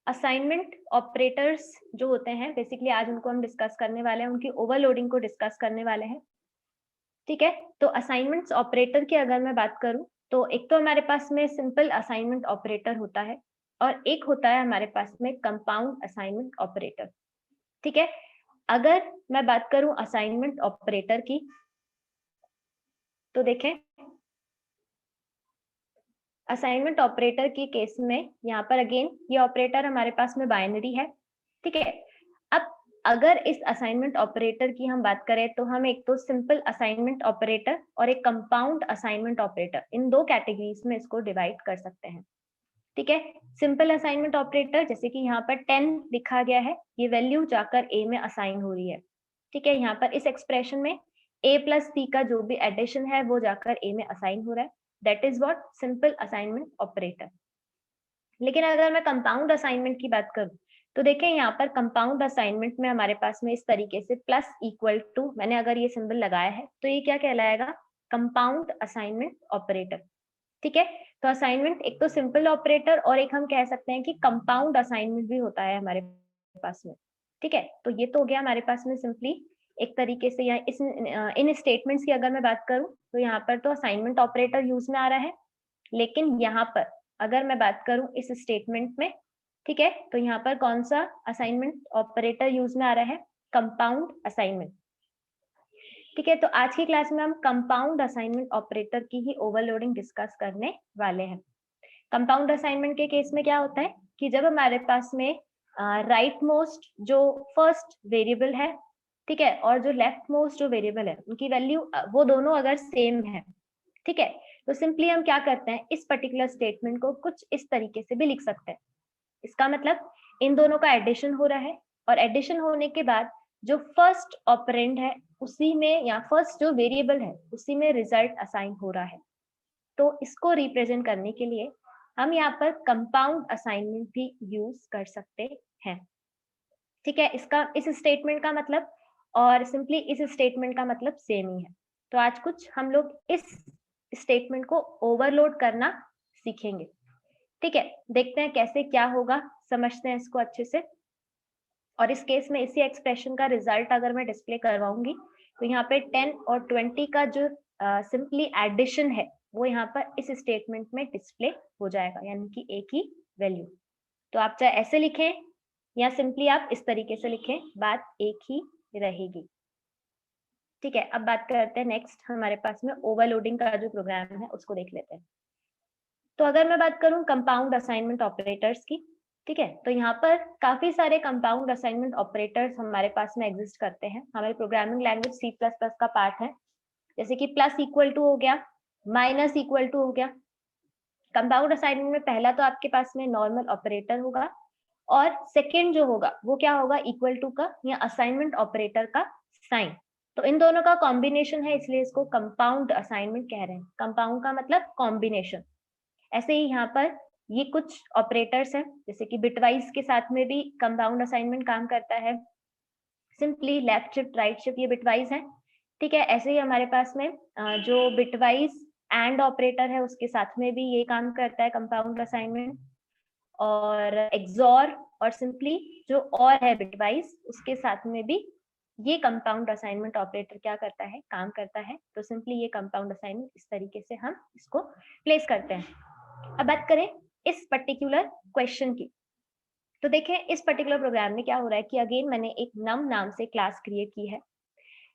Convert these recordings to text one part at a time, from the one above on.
Assignment operators जो होते हैं बेसिकली आज उनको हम डिस्कस करने वाले हैं, उनकी ओवरलोडिंग को डिस्कस करने वाले हैं। ठीक है, तो असाइनमेंट्स ऑपरेटर की अगर मैं बात करूं तो एक तो हमारे पास में सिंपल असाइनमेंट ऑपरेटर होता है और एक होता है हमारे पास में कंपाउंड असाइनमेंट ऑपरेटर। ठीक है, अगर मैं बात करूं असाइनमेंट ऑपरेटर की तो देखें असाइनमेंट ऑपरेटर की केस में यहाँ पर अगेन ये ऑपरेटर हमारे पास में बाइनरी है। ठीक है, अब अगर इस असाइनमेंट ऑपरेटर की हम बात करें तो हम एक तो सिंपल असाइनमेंट ऑपरेटर और एक कंपाउंड असाइनमेंट ऑपरेटर इन दो कैटेगरीज में इसको डिवाइड कर सकते हैं। ठीक है, सिंपल असाइनमेंट ऑपरेटर जैसे कि यहाँ पर 10 लिखा गया है, ये वैल्यू जाकर ए में असाइन हो रही है। ठीक है, यहाँ पर इस एक्सप्रेशन में a प्लस सी का जो भी एडिशन है वो जाकर a में असाइन हो रहा है, that is what simple assignment operator. लेकिन अगर मैं कंपाउंड असाइनमेंट की बात करूं तो देखें यहाँ पर कंपाउंड असाइनमेंट में हमारे पास में इस तरीके से प्लस इक्वल टू मैंने अगर ये सिंबल लगाया है तो ये क्या कहलाएगा, कंपाउंड असाइनमेंट ऑपरेटर। ठीक है, तो असाइनमेंट एक तो सिंपल ऑपरेटर और एक हम कह सकते हैं कि कंपाउंड असाइनमेंट भी होता है हमारे पास में। ठीक है, तो ये तो हो गया हमारे पास में सिंपली एक तरीके से यहाँ इस इन स्टेटमेंट्स की अगर मैं बात करूं तो यहाँ पर तो असाइनमेंट ऑपरेटर यूज में आ रहा है, लेकिन यहाँ पर अगर मैं बात करूं इस स्टेटमेंट में, ठीक है, तो यहाँ पर कौन सा असाइनमेंट ऑपरेटर यूज में आ रहा है, कंपाउंड असाइनमेंट। ठीक है, तो आज की क्लास में हम कंपाउंड असाइनमेंट ऑपरेटर की ही ओवरलोडिंग डिस्कस करने वाले हैं। कंपाउंड असाइनमेंट के केस में क्या होता है कि जब हमारे पास में राइट मोस्ट जो फर्स्ट वेरिएबल है, ठीक है, और जो लेफ्ट मोस्ट जो वेरिएबल है उनकी वैल्यू वो दोनों अगर सेम है, ठीक है, तो सिंपली हम क्या करते हैं इस पर्टिकुलर स्टेटमेंट को कुछ इस तरीके से भी लिख सकते हैं। इसका मतलब इन दोनों का एडिशन हो रहा है और एडिशन होने के बाद जो फर्स्ट ऑपरेंड है उसी में या फर्स्ट जो वेरिएबल है उसी में रिजल्ट असाइन हो रहा है। तो इसको रिप्रेजेंट करने के लिए हम यहाँ पर कंपाउंड असाइनमेंट भी यूज कर सकते हैं। ठीक है, इसका इस स्टेटमेंट का मतलब और सिंपली इस स्टेटमेंट का मतलब सेम ही है। तो आज कुछ हम लोग इस स्टेटमेंट को ओवरलोड करना सीखेंगे। ठीक है, देखते हैं कैसे क्या होगा, समझते हैं इसको अच्छे से। और इस केस में इसी एक्सप्रेशन का रिजल्ट अगर मैं डिस्प्ले करवाऊंगी तो यहाँ पे 10 और 20 का जो सिंपली एडिशन है वो यहाँ पर इस स्टेटमेंट में डिस्प्ले हो जाएगा, यानी कि एक ही वैल्यू। तो आप चाहे ऐसे लिखें या सिंपली आप इस तरीके से लिखें, बात एक ही रहेगी। ठीक है, अब बात करते हैं नेक्स्ट हमारे पास में ओवरलोडिंग का जो प्रोग्राम है उसको देख लेते हैं। तो अगर मैं बात करूं कंपाउंड असाइनमेंट ऑपरेटर्स की, ठीक है, तो यहाँ पर काफी सारे कंपाउंड असाइनमेंट ऑपरेटर्स हमारे पास में एग्जिस्ट करते हैं। हमारे प्रोग्रामिंग लैंग्वेज C++ का पार्ट है, जैसे कि प्लस इक्वल टू हो गया, माइनस इक्वल टू हो गया। कंपाउंड असाइनमेंट में पहला तो आपके पास में नॉर्मल ऑपरेटर होगा और सेकेंड जो होगा वो क्या होगा, इक्वल टू का या असाइनमेंट ऑपरेटर का साइन। तो इन दोनों का कॉम्बिनेशन है, इसलिए इसको कंपाउंड असाइनमेंट कह रहे हैं। कंपाउंड का मतलब कॉम्बिनेशन। ऐसे ही यहाँ पर ये कुछ ऑपरेटर्स हैं, जैसे कि बिटवाइज के साथ में भी कंपाउंड असाइनमेंट काम करता है। Simply left shift right shift ये बिटवाइज है। ठीक है, ऐसे ही हमारे पास में जो बिटवाइज एंड ऑपरेटर है उसके साथ में भी ये काम करता है कंपाउंड असाइनमेंट। और एक्सॉर और सिंपली जो और है बिटवाइज उसके साथ में भी ये कंपाउंड असाइनमेंट ऑपरेटर क्या करता है, काम करता है। तो सिंपली ये कंपाउंड असाइनमेंट इस तरीके से हम इसको प्लेस करते हैं। अब बात करें इस पर्टिकुलर क्वेश्चन की, तो देखें इस पर्टिकुलर प्रोग्राम में क्या हो रहा है कि अगेन मैंने एक नम नाम से क्लास क्रिएट की है।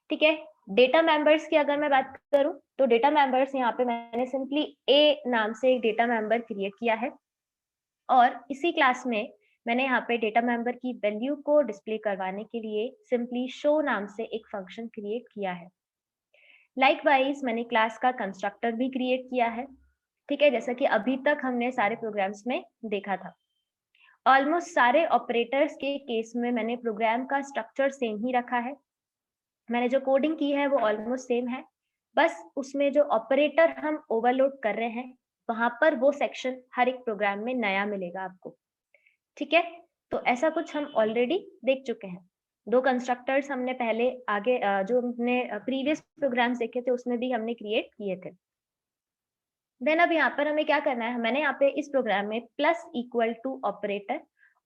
ठीक है, डेटा मेंबर्स की अगर मैं बात करूं तो डेटा मेंबर्स यहाँ पे मैंने सिंपली ए नाम से एक डेटा मेंबर क्रिएट किया है और इसी क्लास में मैंने यहाँ पे डेटा मेंबर की वैल्यू को डिस्प्ले करवाने के लिए सिंपली शो नाम से एक फंक्शन क्रिएट किया है। लाइकवाइज मैंने क्लास का कंस्ट्रक्टर भी क्रिएट किया है। ठीक है, जैसा कि अभी तक हमने सारे प्रोग्राम्स में देखा था। ऑलमोस्ट सारे ऑपरेटर्स के केस में मैंने प्रोग्राम का स्ट्रक्चर सेम ही रखा है। मैंने जो कोडिंग की है वो ऑलमोस्ट सेम है, बस उसमें जो ऑपरेटर हम ओवरलोड कर रहे हैं वहां पर वो सेक्शन हर एक प्रोग्राम में नया मिलेगा आपको। ठीक है, तो ऐसा कुछ हम ऑलरेडी देख चुके हैं। दो कंस्ट्रक्टर्स हमने पहले आगे जो हमने प्रीवियस प्रोग्राम्स देखे थे उसमें भी हमने क्रिएट किए थे। देन अब यहाँ पर हमें क्या करना है, मैंने यहाँ पे इस प्रोग्राम में प्लस इक्वल टू ऑपरेटर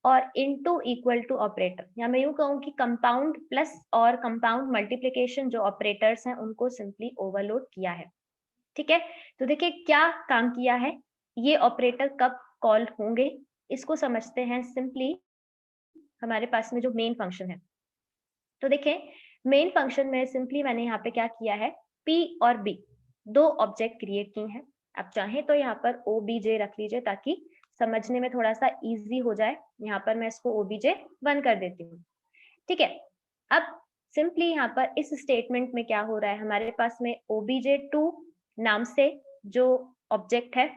और इनटू इक्वल टू ऑपरेटर, या मैं यूं कहूं कि कंपाउंड प्लस और कंपाउंड मल्टीप्लिकेशन जो ऑपरेटर्स हैं उनको सिंपली ओवरलोड किया है। ठीक है, तो देखिए क्या काम किया है, ये ऑपरेटर कब कॉल होंगे इसको समझते हैं सिंपली हमारे पास में जो मेन फंक्शन है। तो देखिए मेन फंक्शन में सिंपली मैंने यहाँ पे क्या किया है, P और B दो ऑब्जेक्ट क्रिएट किए हैं। आप चाहें तो यहाँ पर OBJ रख लीजिए ताकि समझने में थोड़ा सा इजी हो जाए। यहाँ पर मैं इसको OBJ1 कर देती हूँ। ठीक है, अब सिंपली यहाँ पर इस स्टेटमेंट में क्या हो रहा है, हमारे पास में OBJ2 नाम से जो ऑब्जेक्ट है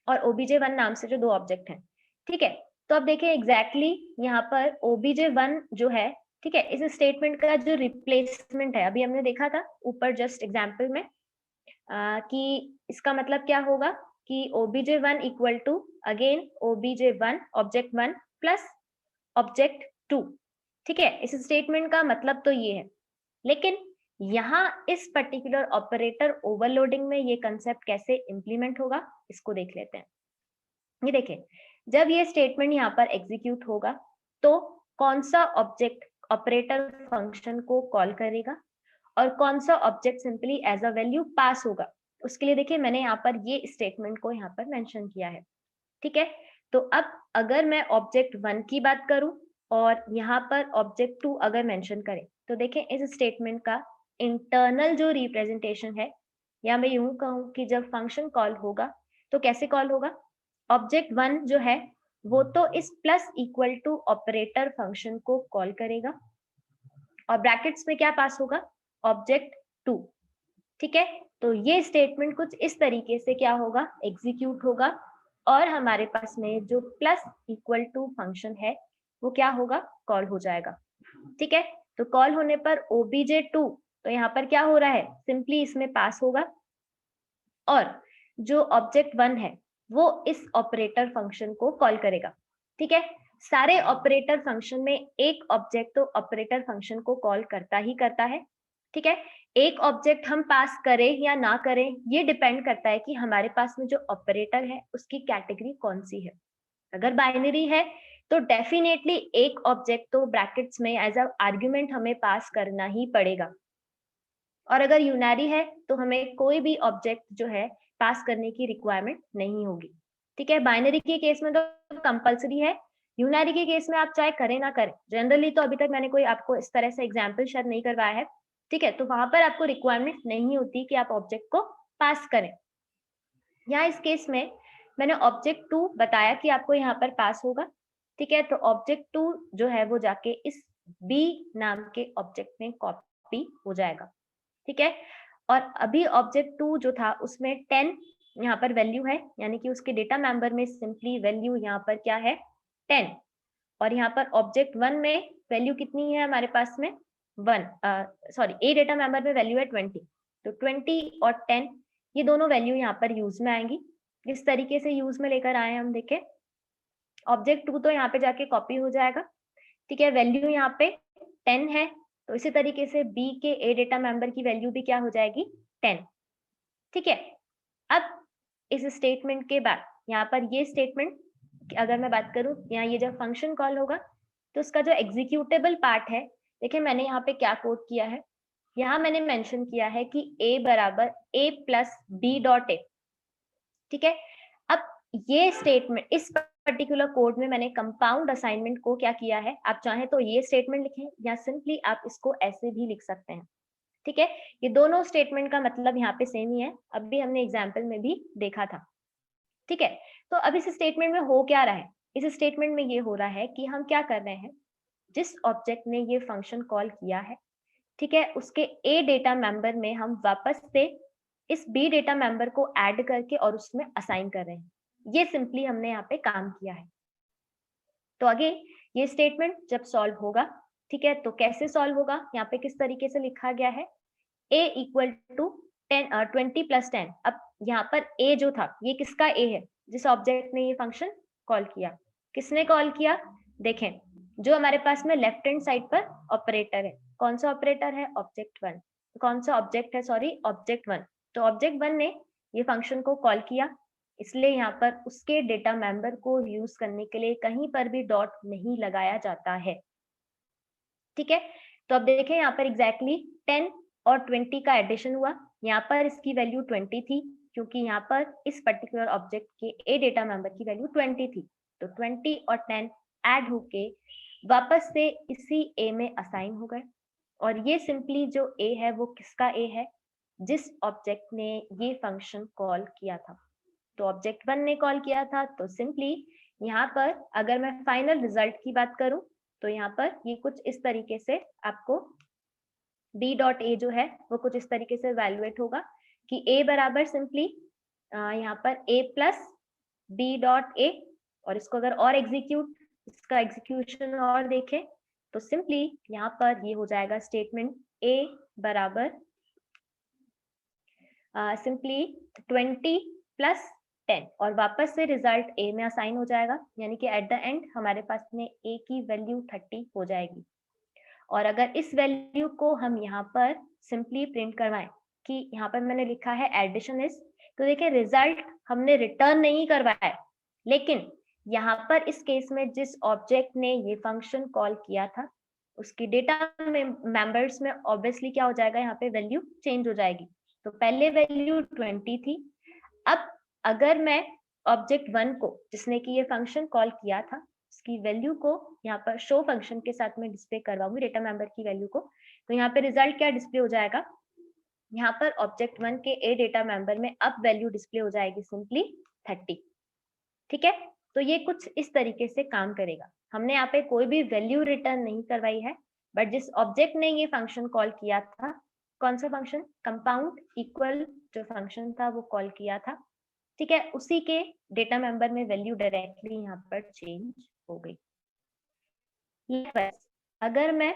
और OBJ1 नाम से जो दो ऑब्जेक्ट हैं। ठीक है, तो अब देखिए एग्जैक्टली यहाँ पर OBJ1 जो है, ठीक है, इस स्टेटमेंट का जो रिप्लेसमेंट है अभी हमने देखा था ऊपर जस्ट एग्जाम्पल में कि इसका मतलब क्या होगा कि OBJ1 equal to again OBJ1 object 1 plus object 2। ठीक है, इस स्टेटमेंट का मतलब तो ये है, लेकिन यहाँ इस पर्टिकुलर ऑपरेटर ओवरलोडिंग में ये कंसेप्ट कैसे इंप्लीमेंट होगा इसको देख लेते हैं। ये देखिए जब ये स्टेटमेंट यहाँ पर एग्जीक्यूट होगा तो कौन सा ऑब्जेक्ट ऑपरेटर फंक्शन को कॉल करेगा और कौन सा object simply as a value pass होगा, उसके लिए देखिए मैंने यहाँ पर ये स्टेटमेंट को यहाँ पर मेंशन किया है। ठीक है, तो अब अगर मैं ऑब्जेक्ट 1 की बात करूं और यहाँ पर ऑब्जेक्ट 2 अगर मेंशन करें तो देखें इस स्टेटमेंट का इंटरनल जो रिप्रेजेंटेशन है, या मैं यूं कहूं कि जब फंक्शन कॉल होगा तो कैसे कॉल होगा, ऑब्जेक्ट 1 जो है वो तो इस plus equal to operator function को कॉल करेगा और ब्रैकेट्स में क्या पास होगा, ऑब्जेक्ट 2। ठीक है, तो ये स्टेटमेंट कुछ इस तरीके से क्या होगा, एग्जीक्यूट होगा और हमारे पास में जो प्लस इक्वल टू फंक्शन है वो क्या होगा, कॉल हो जाएगा। ठीक है, तो कॉल होने पर OBJ2 तो यहाँ पर क्या हो रहा है, सिंपली इसमें पास होगा और जो ऑब्जेक्ट 1 है वो इस ऑपरेटर फंक्शन को कॉल करेगा। ठीक है, सारे ऑपरेटर फंक्शन में एक ऑब्जेक्ट तो ऑपरेटर फंक्शन को कॉल करता ही करता है। ठीक है, एक ऑब्जेक्ट हम पास करें या ना करें ये डिपेंड करता है कि हमारे पास में जो ऑपरेटर है उसकी कैटेगरी कौन सी है। अगर बाइनरी है तो डेफिनेटली एक ऑब्जेक्ट तो ब्रैकेट्स में एज अ आर्ग्यूमेंट हमें पास करना ही पड़ेगा, और अगर यूनरी है तो हमें कोई भी ऑब्जेक्ट जो है पास करने की रिक्वायरमेंट नहीं होगी। ठीक है, बाइनरी के केस में तो कंपलसरी है, यूनरी के केस में आप चाहे करें ना करें, जनरली तो अभी तक मैंने कोई आपको इस तरह से एग्जाम्पल शायद नहीं करवाया है। ठीक है, तो वहां पर आपको रिक्वायरमेंट नहीं होती कि आप ऑब्जेक्ट को पास करें। यहाँ इस केस में मैंने ऑब्जेक्ट 2 बताया कि आपको यहाँ पर पास होगा। ठीक है, तो ऑब्जेक्ट 2 जो है वो जाके इस B नाम के ऑब्जेक्ट में कॉपी हो जाएगा। ठीक है, और अभी ऑब्जेक्ट 2 जो था उसमें 10 यहाँ पर वैल्यू है, यानी कि उसके डेटा मेंबर में सिंपली वैल्यू यहाँ पर क्या है, 10, और यहाँ पर ऑब्जेक्ट 1 में वैल्यू कितनी है हमारे पास में 1, सॉरी ए डेटा मेंबर में वैल्यू है 20, तो 20 और 10 ये दोनों वैल्यू यहाँ पर यूज में आएंगी। किस तरीके से यूज में लेकर आए हम देखें, ऑब्जेक्ट 2 तो यहाँ पे जाके कॉपी हो जाएगा। ठीक है, वैल्यू यहाँ पे 10 है, तो इसी तरीके से B के A डेटा मेंबर की वैल्यू भी क्या हो जाएगी, 10। ठीक है, अब इस स्टेटमेंट के बाद यहाँ पर ये स्टेटमेंट अगर मैं बात करूं, यहाँ ये जब फंक्शन कॉल होगा तो उसका जो एग्जीक्यूटेबल पार्ट है, देखिए मैंने यहाँ पे क्या कोड किया है, यहाँ मैंने मेंशन किया है कि A बराबर A plus B dot A. ठीक है, अब ये स्टेटमेंट इस पर्टिकुलर कोड में मैंने कंपाउंड असाइनमेंट को क्या किया है, आप चाहें तो ये स्टेटमेंट लिखें या सिंपली आप इसको ऐसे भी लिख सकते हैं। ठीक है, ये दोनों स्टेटमेंट का मतलब यहाँ पे सेम ही है, अभी हमने एग्जाम्पल में भी देखा था। ठीक है, तो अब इस स्टेटमेंट में हो क्या रहा है, इस स्टेटमेंट में ये हो रहा है कि हम क्या कर रहे हैं, जिस ऑब्जेक्ट ने ये फंक्शन कॉल किया है, ठीक है, उसके A डेटा मेंबर में हम वापस से इस B डेटा मेंबर को ऐड करके और उसमें असाइन कर रहे हैं। ये सिंपली हमने यहाँ पे काम किया है। तो आगे ये स्टेटमेंट जब सॉल्व होगा, ठीक है, तो कैसे सॉल्व होगा, यहाँ पे किस तरीके से लिखा गया है, A इक्वल टू 20 प्लस 10। अब यहाँ पर A जो था ये किसका A है, जिस ऑब्जेक्ट ने ये फंक्शन कॉल किया, किसने कॉल किया, देखें जो हमारे पास में लेफ्ट हैंड साइड पर ऑपरेटर है, कौन सा ऑपरेटर है, ऑब्जेक्ट 1, कौन सा ऑब्जेक्ट है, सॉरी ऑब्जेक्ट 1, तो ऑब्जेक्ट 1 ने ये फंक्शन को कॉल किया, इसलिए यहाँ पर उसके डेटा मेंबर को यूज करने के लिए कहीं पर भी डॉट नहीं लगाया जाता है। ठीक है, तो अब देखें यहाँ पर एग्जैक्टली 10 और 20 का एडिशन हुआ। यहाँ पर इसकी वैल्यू 20 थी, क्योंकि यहाँ पर इस पर्टिकुलर ऑब्जेक्ट के ए डेटा मेंबर की वैल्यू 20 थी। तो 20 और 10 ऐड होके वापस से इसी ए में असाइन हो गए। और ये सिंपली जो ए है वो किसका ए है, जिस ऑब्जेक्ट ने ये फंक्शन कॉल किया था। तो ऑब्जेक्ट 1 ने कॉल किया था, तो सिंपली यहाँ पर अगर मैं फाइनल रिजल्ट की बात करूं तो यहाँ पर ये कुछ इस तरीके से आपको b डॉट ए जो है वो कुछ इस तरीके से वैल्यूएट होगा कि a बराबर सिंपली यहाँ पर a plus b dot A, और इसको अगर और इसका एग्जीक्यूशन और देखें तो सिंपली यहाँ पर ये हो जाएगा स्टेटमेंट a बराबर सिंपली 20 प्लस 10 और वापस से रिजल्ट a में असाइन हो जाएगा, यानी कि एट द एंड हमारे पास में a की वैल्यू 30 हो जाएगी। और अगर इस वैल्यू को हम यहाँ पर सिंपली प्रिंट करवाएं कि यहाँ पर मैंने लिखा है एडिशन इज, तो देखिए रिजल्ट हमने रिटर्न नहीं करवाया, लेकिन यहाँ पर इस केस में जिस ऑब्जेक्ट ने ये फंक्शन कॉल किया था उसकी डेटा मेंबर्स में ऑब्वियसली क्या हो जाएगा, यहाँ पे वैल्यू चेंज हो जाएगी। तो पहले वैल्यू 20 थी, अब अगर मैं ऑब्जेक्ट 1 को जिसने कि ये फंक्शन कॉल किया था उसकी वैल्यू को यहाँ पर शो फंक्शन के साथ में डिस्प्ले करवाऊंगी डेटा मेंबर की वैल्यू को, तो यहाँ पे रिजल्ट क्या डिस्प्ले हो जाएगा, यहाँ पर ऑब्जेक्ट 1 के ए डेटा मेंबर में अब वैल्यू डिस्प्ले हो जाएगी सिंपली 30। ठीक है, तो ये कुछ इस तरीके से काम करेगा। हमने यहाँ पे कोई भी वैल्यू रिटर्न नहीं करवाई है, बट जिस ऑब्जेक्ट ने ये फंक्शन कॉल किया था, कौन सा फंक्शन, कंपाउंड इक्वल जो फंक्शन था वो कॉल किया था। ठीक है, उसी के डेटा मेंबर में वैल्यू डायरेक्टली यहाँ पर चेंज हो गई। अगर मैं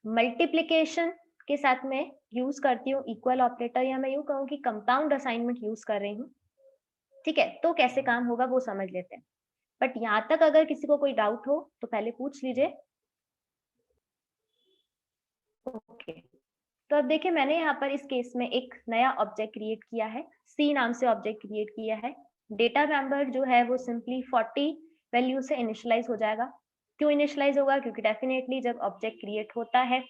मल्टीप्लिकेशन के साथ में यूज करती हूँ इक्वल ऑपरेटर, या मैं यूं कहूँ कि कंपाउंड असाइनमेंट यूज कर रही हूँ, ठीक है, तो कैसे काम होगा वो समझ लेते हैं। बट यहाँ तक अगर किसी को कोई डाउट हो तो पहले पूछ लीजिए। ओके, तो अब देखिए मैंने यहाँ पर इस केस में एक नया ऑब्जेक्ट क्रिएट किया है, सी नाम से ऑब्जेक्ट क्रिएट किया है। डेटा मेंबर जो है वो सिंपली 40 वैल्यू से इनिशियलाइज हो जाएगा। क्यों इनिशियलाइज होगा, क्योंकि डेफिनेटली जब ऑब्जेक्ट क्रिएट होता है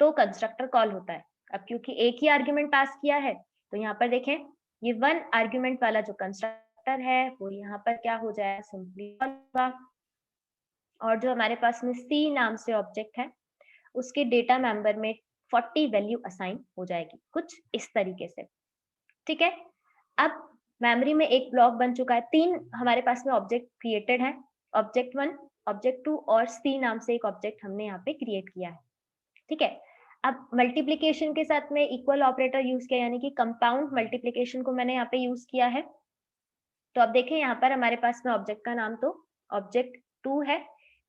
तो कंस्ट्रक्टर कॉल होता है। अब क्योंकि एक ही आर्ग्यूमेंट पास किया है तो यहाँ पर देखें ये 1 आर्ग्यूमेंट वाला जो कंस्ट्रक्टर है वो यहाँ पर क्या हो जाएगा, सिंपली कॉल होगा। और जो हमारे पास में सी नाम से ऑब्जेक्ट है उसके डेटा मेंबर में 40 वैल्यू असाइन हो जाएगी, कुछ इस तरीके से। ठीक है, अब मेमोरी में एक ब्लॉक बन चुका है, 3 हमारे पास में ऑब्जेक्ट क्रिएटेड है, ऑब्जेक्ट 1, ऑब्जेक्ट 2 और सी नाम से एक ऑब्जेक्ट हमने यहाँ पे क्रिएट किया है। ठीक है, अब मल्टीप्लिकेशन के साथ में इक्वल ऑपरेटर यूज किया, यानी कि कंपाउंड मल्टीप्लिकेशन को मैंने यहाँ पे यूज किया है। तो अब देखें यहाँ पर हमारे पास में ऑब्जेक्ट का नाम तो ऑब्जेक्ट 2 है।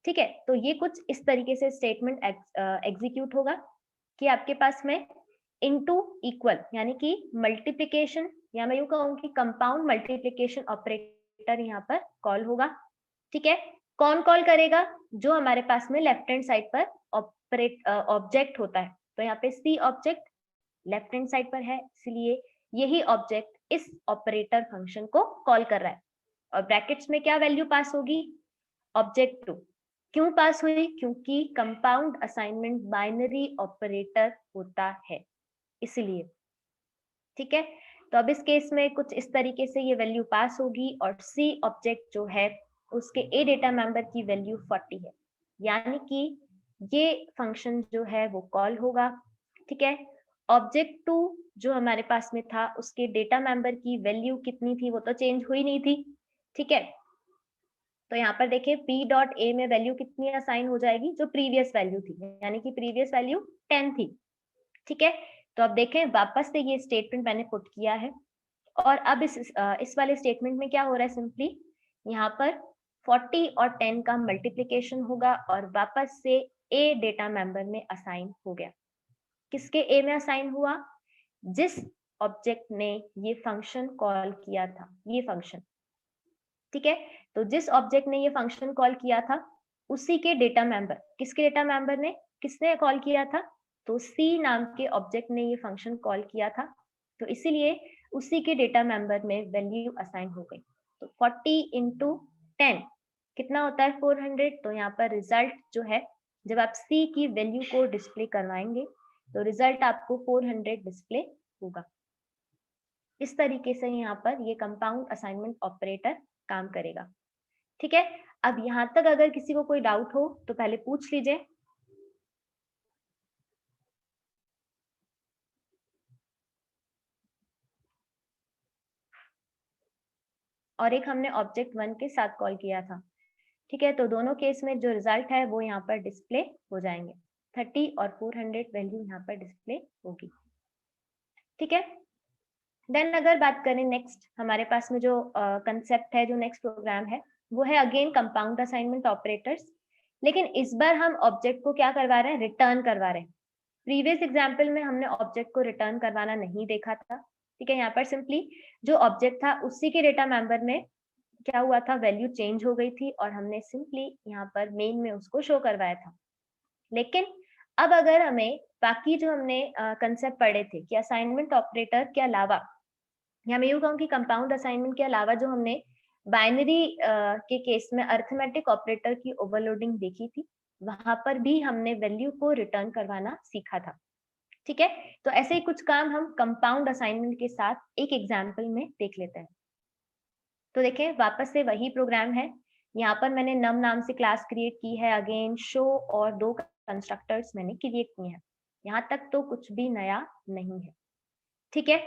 ठीक है, तो ये कुछ इस तरीके से स्टेटमेंट एग्जीक्यूट होगा कि आपके पास में इनटू इक्वल, यानी कि मल्टीप्लिकेशन, या मैं यूं कहूँ कि कंपाउंड मल्टीप्लिकेशन ऑपरेटर यहाँ पर कॉल होगा। ठीक है, कौन कॉल करेगा, जो हमारे पास में लेफ्ट हैंड साइड पर ऑब्जेक्ट होता है। तो यहाँ पे सी ऑब्जेक्ट लेफ्ट हैंड साइड पर है, इसलिए यही ऑब्जेक्ट इस ऑपरेटर फंक्शन को कॉल कर रहा है। और ब्रैकेट्स में क्या वैल्यू पास होगी, ऑब्जेक्ट 2। क्यों पास हुई, क्योंकि कंपाउंड असाइनमेंट बाइनरी ऑपरेटर होता है, इसलिए। ठीक है, तो अब इस केस में कुछ इस तरीके से ये वैल्यू पास होगी और सी ऑब्जेक्ट जो है उसके ए डेटा मेंबर की वैल्यू 40 है, यानी कि ये फंक्शन जो है वो कॉल होगा। ठीक है, ऑब्जेक्ट 2 जो हमारे पास में था उसके डेटा मेंबर की वैल्यू कितनी थी, वो तो चेंज हुई नहीं थी। ठीक है, तो यहाँ पर देखिए p डॉट a में वैल्यू कितनी असाइन हो जाएगी, जो प्रीवियस वैल्यू थी, यानी कि प्रीवियस वैल्यू 10 थी। ठीक है, तो अब देखें वापस से ये स्टेटमेंट मैंने पुट किया है, और अब इस वाले स्टेटमेंट में क्या हो रहा है, सिंपली यहाँ पर 40 और 10 का मल्टीप्लिकेशन होगा और वापस से a डेटा मेंबर में असाइन हो गया। किसके a में असाइन हुआ, जिस ऑब्जेक्ट ने ये फंक्शन कॉल किया था, ये फंक्शन। ठीक है, तो जिस ऑब्जेक्ट ने ये फंक्शन कॉल किया था उसी के डेटा मेंबर, किसके डेटा मेंबर ने, किसने कॉल किया था, तो सी नाम के ऑब्जेक्ट ने ये फंक्शन कॉल किया था, तो इसीलिए उसी के डेटा मेंबर में वैल्यू असाइन हो गई। तो 40 इंटू 10 कितना होता है 400। तो यहाँ पर रिजल्ट जो है, जब आप C की वैल्यू को डिस्प्ले करवाएंगे तो रिजल्ट आपको 400 डिस्प्ले होगा। इस तरीके से यहाँ पर ये कंपाउंड असाइनमेंट ऑपरेटर काम करेगा। ठीक है, अब यहाँ तक अगर किसी को कोई डाउट हो तो पहले पूछ लीजिए। और एक हमने ऑब्जेक्ट 1 के साथ कॉल किया था। ठीक है, तो दोनों केस में जो रिजल्ट है वो यहाँ पर डिस्प्ले हो जाएंगे। 30 और 400 वैल्यू यहाँ पर डिस्प्ले होगी। ठीक है, देन अगर बात करें नेक्स्ट, हमारे पास में जो कंसेप्ट है, जो नेक्स्ट प्रोग्राम है, वो है अगेन कंपाउंड असाइनमेंट ऑपरेटर्स। लेकिन इस बार हम ऑब्जेक्ट को क्या करवा रहे हैं, रिटर्न करवा रहे हैं। प्रीवियस एग्जाम्पल में हमने ऑब्जेक्ट को रिटर्न करवाना नहीं देखा था। ठीक है, यहाँ पर सिंपली जो ऑब्जेक्ट था उसी के डेटा मेंबर में क्या हुआ था, वैल्यू चेंज हो गई थी और हमने सिंपली यहाँ पर मेन में उसको शो करवाया था। लेकिन अब अगर हमें बाकी जो हमने कंसेप्ट पढ़े थे कि असाइनमेंट ऑपरेटर के अलावा, या मैं यूँ कहूँ कि कंपाउंड असाइनमेंट के अलावा जो हमने बाइनरी के केस में अरिथमेटिक ऑपरेटर की ओवरलोडिंग देखी थी, वहां पर भी हमने वैल्यू को रिटर्न करवाना सीखा था। ठीक है, तो ऐसे ही कुछ काम हम कंपाउंड असाइनमेंट के साथ एक एग्जाम्पल में देख लेते हैं। तो देखें, वापस से वही प्रोग्राम है। यहाँ पर मैंने नम नाम से क्लास क्रिएट की है, अगेन शो और 2 कंस्ट्रक्टर्स मैंने क्रिएट किए हैं। यहाँ तक तो कुछ भी नया नहीं है। ठीक है,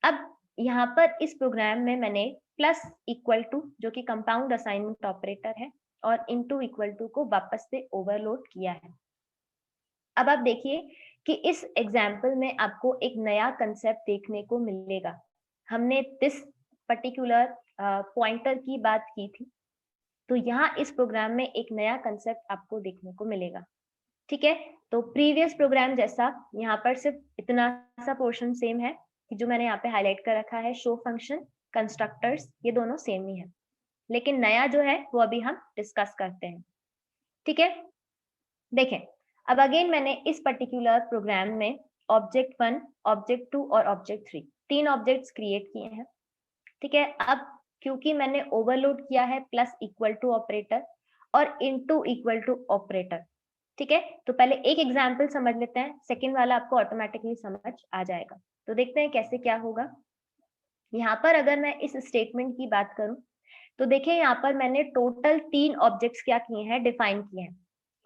अब यहाँ पर इस प्रोग्राम में मैंने प्लस इक्वल टू, जो कि कंपाउंड असाइनमेंट ऑपरेटर है, और इनटू इक्वल टू को वापस से ओवरलोड किया है। अब आप देखिए कि इस एग्जाम्पल में आपको एक नया कंसेप्ट देखने को मिलेगा। हमने दिस पर्टिकुलर पॉइंटर की बात की थी, तो यहाँ इस प्रोग्राम में एक नया कंसेप्ट आपको देखने को मिलेगा। ठीक है, तो प्रीवियस प्रोग्राम जैसा यहाँ पर सिर्फ इतना सा पोर्शन सेम है कि जो मैंने यहाँ पे हाईलाइट कर रखा है, शो फंक्शन, कंस्ट्रक्टर्स, ये दोनों सेम ही है। लेकिन नया जो है वो अभी हम डिस्कस करते हैं। ठीक है, देखें, अब अगेन मैंने इस पर्टिकुलर प्रोग्राम में ऑब्जेक्ट 1, ऑब्जेक्ट 2 और ऑब्जेक्ट 3 तीन ऑब्जेक्ट्स क्रिएट किए हैं। ठीक है, अब क्योंकि मैंने ओवरलोड किया है प्लस इक्वल टू ऑपरेटर और इनटू इक्वल टू ऑपरेटर। ठीक है, तो पहले एक एग्जांपल समझ लेते हैं, सेकंड वाला आपको ऑटोमेटिकली समझ आ जाएगा। तो देखते हैं कैसे क्या होगा। यहाँ पर अगर मैं इस स्टेटमेंट की बात करूं तो देखिए, यहाँ पर मैंने टोटल 3 ऑब्जेक्ट्स क्या किए हैं, डिफाइन किए हैं।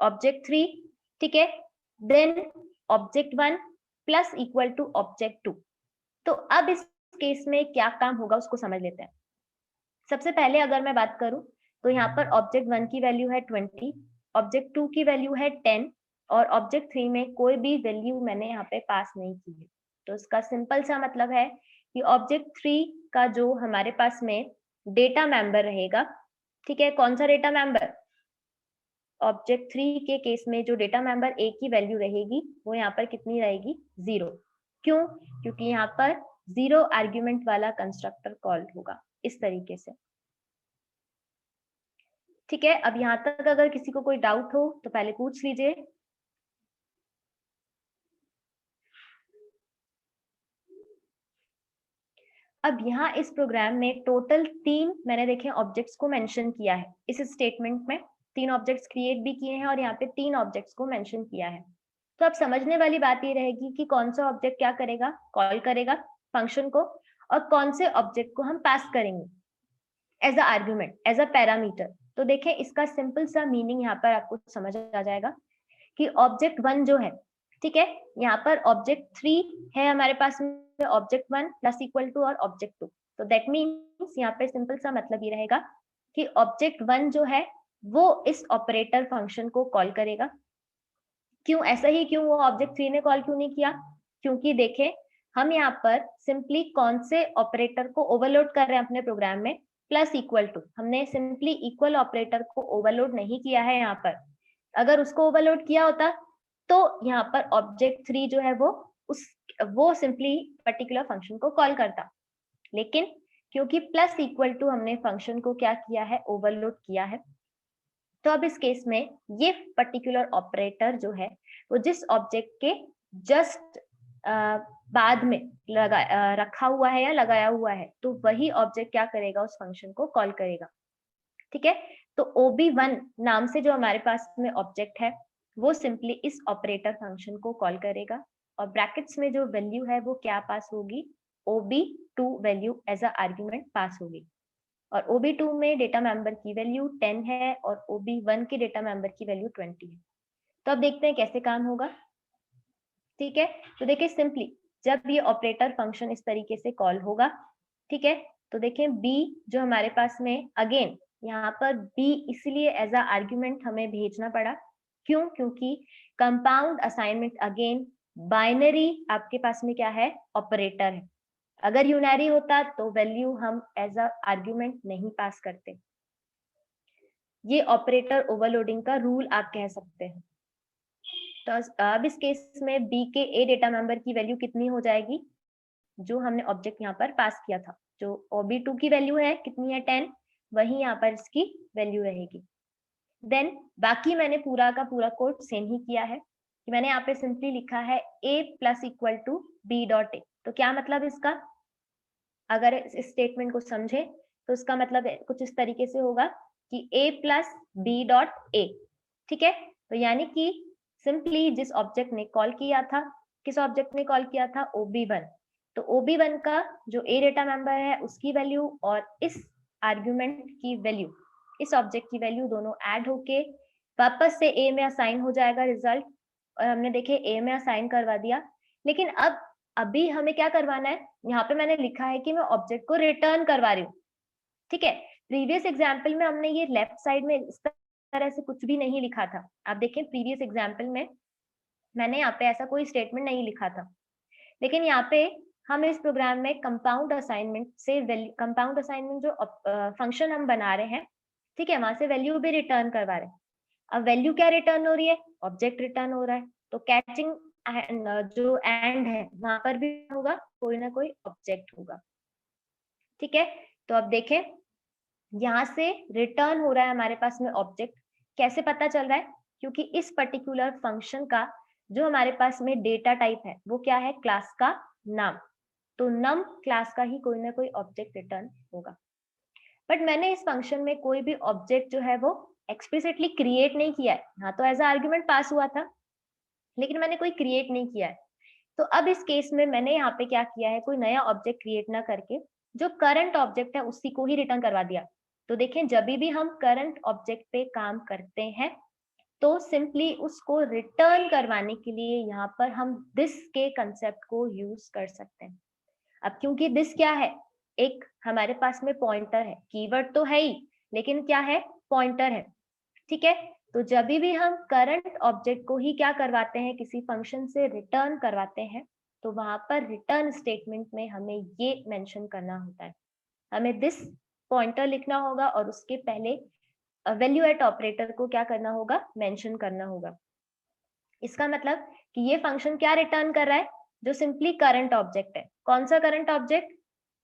ऑब्जेक्ट 3, ठीक है, then object 1 plus equal to object 2। तो अब इस केस में क्या काम होगा उसको समझ लेते हैं। सबसे पहले अगर मैं बात करूं तो यहाँ पर ऑब्जेक्ट 1 की वैल्यू है 20, ऑब्जेक्ट 2 की वैल्यू है 10 और ऑब्जेक्ट 3 में कोई भी वैल्यू मैंने यहाँ पे पास नहीं की है। तो इसका सिंपल सा मतलब है कि ऑब्जेक्ट 3 का जो हमारे पास में डेटा मेंबर रहेगा, ठीक है, कौन सा डेटा मेंबर, ऑब्जेक्ट 3 के केस में जो डेटा मेंबर ए की वैल्यू रहेगी वो यहाँ पर कितनी रहेगी, 0। क्यों, क्योंकि यहाँ पर 0 आर्ग्यूमेंट वाला कंस्ट्रक्टर कॉल होगा इस तरीके से। ठीक है, अब यहाँ तक अगर किसी को कोई डाउट हो तो पहले पूछ लीजिए। अब यहाँ इस प्रोग्राम में टोटल 3 मैंने देखे ऑब्जेक्ट्स को मेंशन किया है। इस स्टेटमेंट में 3 ऑब्जेक्ट्स क्रिएट भी किए हैं और यहाँ पे 3 ऑब्जेक्ट्स को मेंशन किया है। तो अब समझने वाली बात ये रहेगी कि कौन सा ऑब्जेक्ट क्या करेगा, कॉल करेगा फंक्शन को, और कौन से ऑब्जेक्ट को हम पास करेंगे as a argument, as a parameter. तो देखें, इसका सिंपल सा मीनिंग यहाँ पर आपको समझ आ जाएगा कि ऑब्जेक्ट 1 जो है, ठीक है, यहाँ पर ऑब्जेक्ट 3 है हमारे पास में, ऑब्जेक्ट 1 प्लस इक्वल टू और ऑब्जेक्ट 2। तो दैट मीन्स यहाँ पे सिंपल सा मतलब ये रहेगा कि ऑब्जेक्ट 1 जो है वो इस ऑपरेटर फंक्शन को कॉल करेगा। क्यों ऐसा ही, क्यों वो ऑब्जेक्ट 3 ने कॉल क्यों नहीं किया, क्योंकि देखें हम यहाँ पर सिंपली कौन से ऑपरेटर को ओवरलोड कर रहे हैं अपने प्रोग्राम में, प्लस इक्वल टू। हमने सिंपली इक्वल ऑपरेटर को ओवरलोड नहीं किया है यहाँ पर। अगर उसको ओवरलोड किया होता तो यहाँ पर ऑब्जेक्ट 3 जो है वो सिंपली पर्टिकुलर फंक्शन को कॉल करता। लेकिन क्योंकि प्लस इक्वल टू हमने फंक्शन को क्या किया है, ओवरलोड किया है, तो अब इस केस में ये पर्टिकुलर ऑपरेटर जो है वो जिस ऑब्जेक्ट के जस्ट बाद में रखा हुआ है या लगाया हुआ है, तो वही ऑब्जेक्ट क्या करेगा, उस फंक्शन को कॉल करेगा। ठीक है, तो OB1 नाम से जो हमारे पास में ऑब्जेक्ट है वो सिंपली इस ऑपरेटर फंक्शन को कॉल करेगा, और ब्रैकेट्स में जो वैल्यू है वो क्या पास होगी, OB2 value as a argument pass होगी। और OB2 में डेटा मेंबर की वैल्यू 10 है और OB1 की डेटा मेंबर की वैल्यू 20 है। तो अब देखते हैं कैसे काम होगा। ठीक है, तो देखिए सिंपली जब ये ऑपरेटर फंक्शन इस तरीके से कॉल होगा, ठीक है, तो देखें बी जो हमारे पास में अगेन यहाँ पर बी इसलिए एज अ आर्ग्यूमेंट हमें भेजना पड़ा, क्यों, क्योंकि कंपाउंड असाइनमेंट अगेन बाइनरी आपके पास में क्या है, ऑपरेटर है। अगर यूनरी होता तो वैल्यू हम एज अ आर्ग्यूमेंट नहीं पास करते। ये ऑपरेटर ओवरलोडिंग का रूल आप कह सकते हैं। तो अब इस केस में बी के ए डेटा मेंबर की वैल्यू कितनी हो जाएगी, जो हमने ऑब्जेक्ट यहाँ पर पास किया था, जो OB2 की वैल्यू है कितनी है 10, वही यहाँ पर इसकी वैल्यू रहेगी। देन बाकी मैंने पूरा का पूरा कोड सेम ही किया है कि मैंने यहाँ पे सिंपली लिखा है A plus equal to B dot A. तो क्या मतलब इसका, अगर इस स्टेटमेंट को समझे तो इसका मतलब कुछ इस तरीके से होगा कि A plus B dot A. ठीक है, तो यानी कि सिंपली जिस ऑब्जेक्ट ने कॉल किया था, किस ऑब्जेक्ट ने कॉल किया था, OB1, तो OB1 का जो A डेटा मेंबर है उसकी वैल्यू और इस आर्ग्यूमेंट की वैल्यू, इस ऑब्जेक्ट की वैल्यू दोनों ऐड होके वापस से A में असाइन हो जाएगा रिजल्ट। और हमने देखे A में असाइन करवा दिया, लेकिन अब अभी हमें क्या करवाना है, यहाँ पे मैंने लिखा है कि मैं ऑब्जेक्ट को रिटर्न करवा रही हूँ। ठीक है, प्रीवियस एग्जाम्पल में हमने ये लेफ्ट साइड में इस तरह से कुछ भी नहीं लिखा था। आप देखें प्रीवियस एग्जाम्पल में मैंने यहाँ पे ऐसा कोई स्टेटमेंट नहीं लिखा था, लेकिन यहाँ पे हम इस प्रोग्राम में कंपाउंड असाइनमेंट से कंपाउंड असाइनमेंट जो फंक्शन हम बना रहे हैं, ठीक है, वहां से वैल्यू भी रिटर्न करवा रहे हैं। अब वैल्यू क्या रिटर्न हो रही है, ऑब्जेक्ट रिटर्न हो रहा है, तो कैचिंग जो एंड है वहां पर भी होगा, कोई ना कोई ऑब्जेक्ट होगा। ठीक है, तो अब देखें यहाँ से रिटर्न हो रहा है हमारे पास में ऑब्जेक्ट, कैसे पता चल रहा है, क्योंकि इस पर्टिकुलर फंक्शन का जो हमारे पास में डेटा टाइप है वो क्या है, क्लास का नाम, तो नम क्लास का ही कोई ना कोई ऑब्जेक्ट रिटर्न होगा। बट मैंने इस फंक्शन में कोई भी ऑब्जेक्ट जो है वो एक्सप्लिसिटली क्रिएट नहीं किया है, हाँ तो एज आर्ग्यूमेंट पास हुआ था, लेकिन मैंने कोई क्रिएट नहीं किया है। तो अब इस केस में मैंने यहाँ पे क्या किया है, कोई नया ऑब्जेक्ट क्रिएट ना करके जो करंट ऑब्जेक्ट है उसी को ही रिटर्न करवा दिया। तो देखें जब भी हम करंट ऑब्जेक्ट पे काम करते हैं तो सिंपली उसको रिटर्न करवाने के लिए यहाँ पर हम दिस के कंसेप्ट को यूज कर सकते हैं। अब क्योंकि दिस क्या है, एक हमारे पास में पॉइंटर है, कीवर्ड तो है ही लेकिन क्या है, पॉइंटर है। ठीक है, तो जब भी हम करंट ऑब्जेक्ट को ही क्या करवाते हैं, किसी फंक्शन से रिटर्न करवाते हैं, तो वहां पर रिटर्न स्टेटमेंट में हमें ये मेंशन करना होता है, हमें दिस पॉइंटर लिखना होगा और उसके पहले वैल्यू एट ऑपरेटर को क्या करना होगा, मेंशन करना होगा। इसका मतलब कि ये फंक्शन क्या रिटर्न कर रहा है, जो सिंपली करंट ऑब्जेक्ट है। कौन सा करंट ऑब्जेक्ट,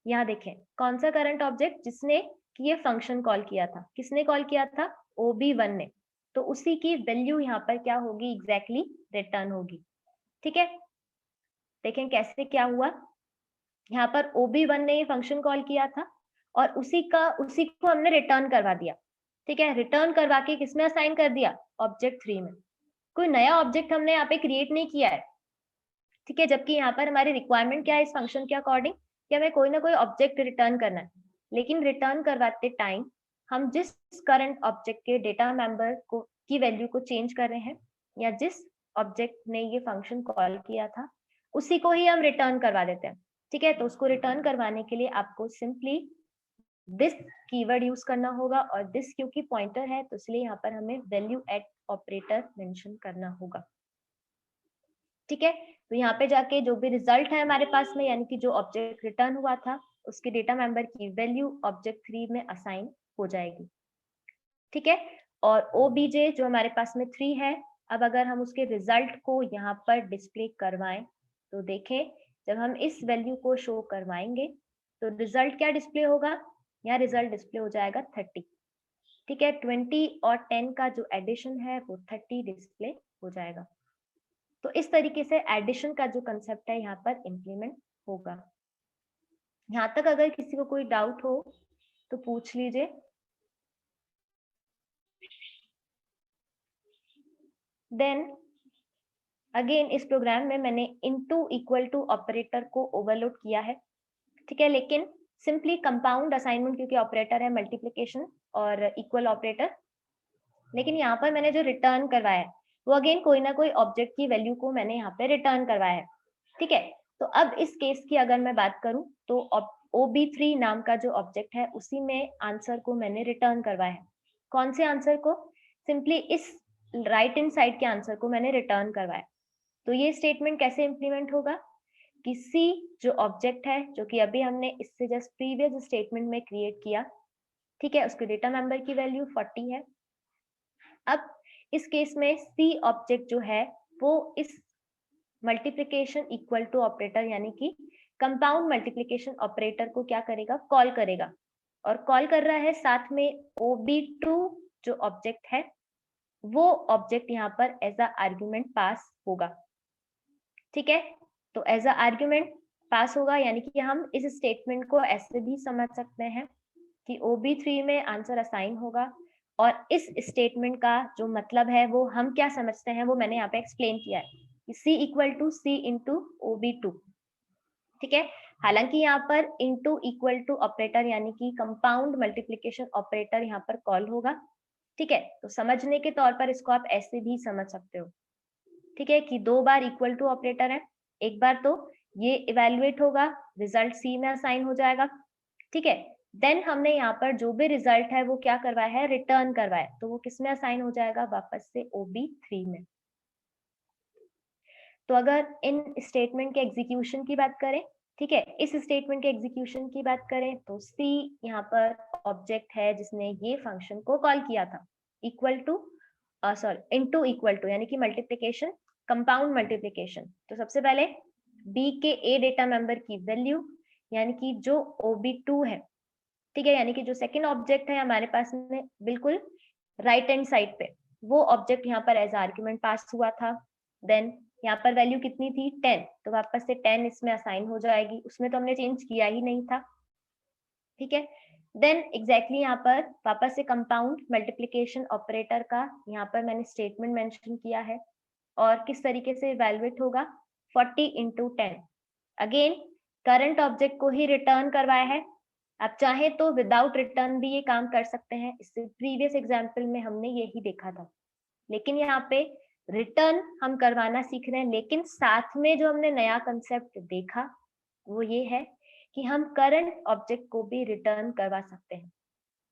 यहाँ देखें कौन सा करंट ऑब्जेक्ट जिसने कि ये फंक्शन कॉल किया था, किसने कॉल किया था, OB1 ने, तो उसी की वैल्यू यहाँ पर क्या होगी, एग्जैक्टली रिटर्न होगी। ठीक है, देखें कैसे क्या हुआ, यहाँ पर OB1 ने ये फंक्शन कॉल किया था और उसी को हमने रिटर्न करवा दिया। ठीक है, रिटर्न करवा के किसमें असाइन कर दिया, ऑब्जेक्ट 3 में। कोई नया ऑब्जेक्ट हमने यहाँ पे क्रिएट नहीं किया है। ठीक है, जबकि यहाँ पर हमारी रिक्वायरमेंट क्या है इस फंक्शन के अकॉर्डिंग, कि हमें कोई ना कोई ऑब्जेक्ट रिटर्न करना है, लेकिन रिटर्न करवाते टाइम हम जिस करंट ऑब्जेक्ट के डेटा मेंबर को की वैल्यू को चेंज कर रहे हैं, या जिस ऑब्जेक्ट ने ये फंक्शन कॉल किया था उसी को ही हम रिटर्न करवा देते हैं। ठीक है, तो उसको रिटर्न करवाने के लिए आपको सिंपली दिस कीवर्ड यूज करना होगा, और दिस क्योंकि पॉइंटर है तो इसलिए यहाँ पर हमें वैल्यू एट ऑपरेटर मेंशन करना होगा। ठीक है, तो यहाँ पे जाके जो भी रिजल्ट है हमारे पास में, यानी कि जो ऑब्जेक्ट रिटर्न हुआ था उसके डेटा मेंबर की वैल्यू ऑब्जेक्ट 3 में असाइन हो जाएगी। ठीक है, और OBJ जो हमारे पास में 3 है, अब अगर हम उसके रिजल्ट को यहाँ पर डिस्प्ले करवाएं तो देखें जब हम इस वैल्यू को शो करवाएंगे तो रिजल्ट क्या डिस्प्ले होगा, यहाँ रिजल्ट डिस्प्ले हो जाएगा 30। ठीक है, 20 और 10 का जो एडिशन है वो 30 डिस्प्ले हो जाएगा। तो इस तरीके से एडिशन का जो कंसेप्ट है यहाँ पर इम्प्लीमेंट होगा। यहाँ तक अगर किसी को कोई डाउट हो तो पूछ लीजिए। देन अगेन इस प्रोग्राम में मैंने इनटू इक्वल टू ऑपरेटर को ओवरलोड किया है, ठीक है, लेकिन सिंपली कंपाउंड असाइनमेंट क्योंकि ऑपरेटर है मल्टीप्लिकेशन और इक्वल ऑपरेटर, लेकिन यहाँ पर मैंने जो रिटर्न करवाया है वो अगेन कोई ना कोई ऑब्जेक्ट की वैल्यू को मैंने यहाँ पे रिटर्न करवाया है, ठीक है। तो अब इस केस की अगर मैं बात करूं तो OB3 नाम का जो ऑब्जेक्ट है उसी में आंसर को मैंने रिटर्न करवाया है। कौन से आंसर को? सिंपली इस राइट हैंड साइड के आंसर को मैंने रिटर्न करवाया। तो ये स्टेटमेंट कैसे इंप्लीमेंट होगा? किसी जो ऑब्जेक्ट है जो कि अभी हमने इससे जस्ट प्रीवियस स्टेटमेंट में क्रिएट किया, ठीक है, उसके डेटा मेंबर की वैल्यू 40 है। अब इस केस में सी ऑब्जेक्ट जो है वो इस मल्टीप्लिकेशन इक्वल टू ऑपरेटर यानी कि कंपाउंड मल्टीप्लिकेशन ऑपरेटर को क्या करेगा? कॉल करेगा, और कॉल कर रहा है साथ में OB2 जो ऑब्जेक्ट है वो ऑब्जेक्ट यहाँ पर एज अ आर्ग्यूमेंट पास होगा, ठीक है। तो एज अ आर्ग्यूमेंट पास होगा यानी कि हम इस स्टेटमेंट को ऐसे भी समझ सकते हैं कि OB3 में आंसर असाइन होगा, और इस स्टेटमेंट का जो मतलब है वो हम क्या समझते हैं वो मैंने यहाँ पे एक्सप्लेन किया है, C equal to C into OB2, ठीक है। हालांकि यहाँ पर इंटू इक्वल टू ऑपरेटर यानी कि कंपाउंड मल्टीप्लिकेशन ऑपरेटर यहाँ पर कॉल होगा, ठीक है। तो समझने के तौर पर इसको आप ऐसे भी समझ सकते हो, ठीक है, कि 2 बार इक्वल टू ऑपरेटर है, एक बार तो ये इवेल्युएट होगा, रिजल्ट C में असाइन हो जाएगा, ठीक है। देन हमने यहाँ पर जो भी रिजल्ट है वो क्या करवाया है? रिटर्न करवाया, तो वो किस में असाइन हो जाएगा? वापस से OB3 में। तो अगर इन स्टेटमेंट के एग्जीक्यूशन की बात करें, ठीक है, इस स्टेटमेंट के एग्जीक्यूशन की बात करें तो C यहाँ पर ऑब्जेक्ट है जिसने ये फंक्शन को कॉल किया था, equal to into equal to यानी कि मल्टीप्लिकेशन, कंपाउंड मल्टीप्लिकेशन। तो सबसे पहले B के A डेटा मेंबर की वैल्यू यानी कि जो OB2 है, ठीक है, यानी कि जो सेकंड ऑब्जेक्ट है हमारे पास में बिल्कुल राइट हैंड साइड पे, वो ऑब्जेक्ट यहाँ पर एज आर्ग्यूमेंट पास हुआ था। देन यहाँ पर वैल्यू कितनी थी? 10, तो वापस से 10 इसमें असाइन हो जाएगी, उसमें तो हमने चेंज किया ही नहीं था, ठीक है। देन एग्जैक्टली यहाँ पर वापस से कंपाउंड मल्टीप्लिकेशन ऑपरेटर का यहाँ पर मैंने स्टेटमेंट मेंशन किया है, और किस तरीके से इवैल्यूएट होगा? 40 इंटू 10, अगेन करंट ऑब्जेक्ट को ही रिटर्न करवाया है। आप चाहे तो विदाउट रिटर्न भी ये काम कर सकते हैं, इससे प्रीवियस एग्जाम्पल में हमने यही देखा था, लेकिन यहाँ पे रिटर्न हम करवाना सीख रहे हैं, लेकिन साथ में जो हमने नया कंसेप्ट देखा वो ये है कि हम करंट ऑब्जेक्ट को भी रिटर्न करवा सकते हैं।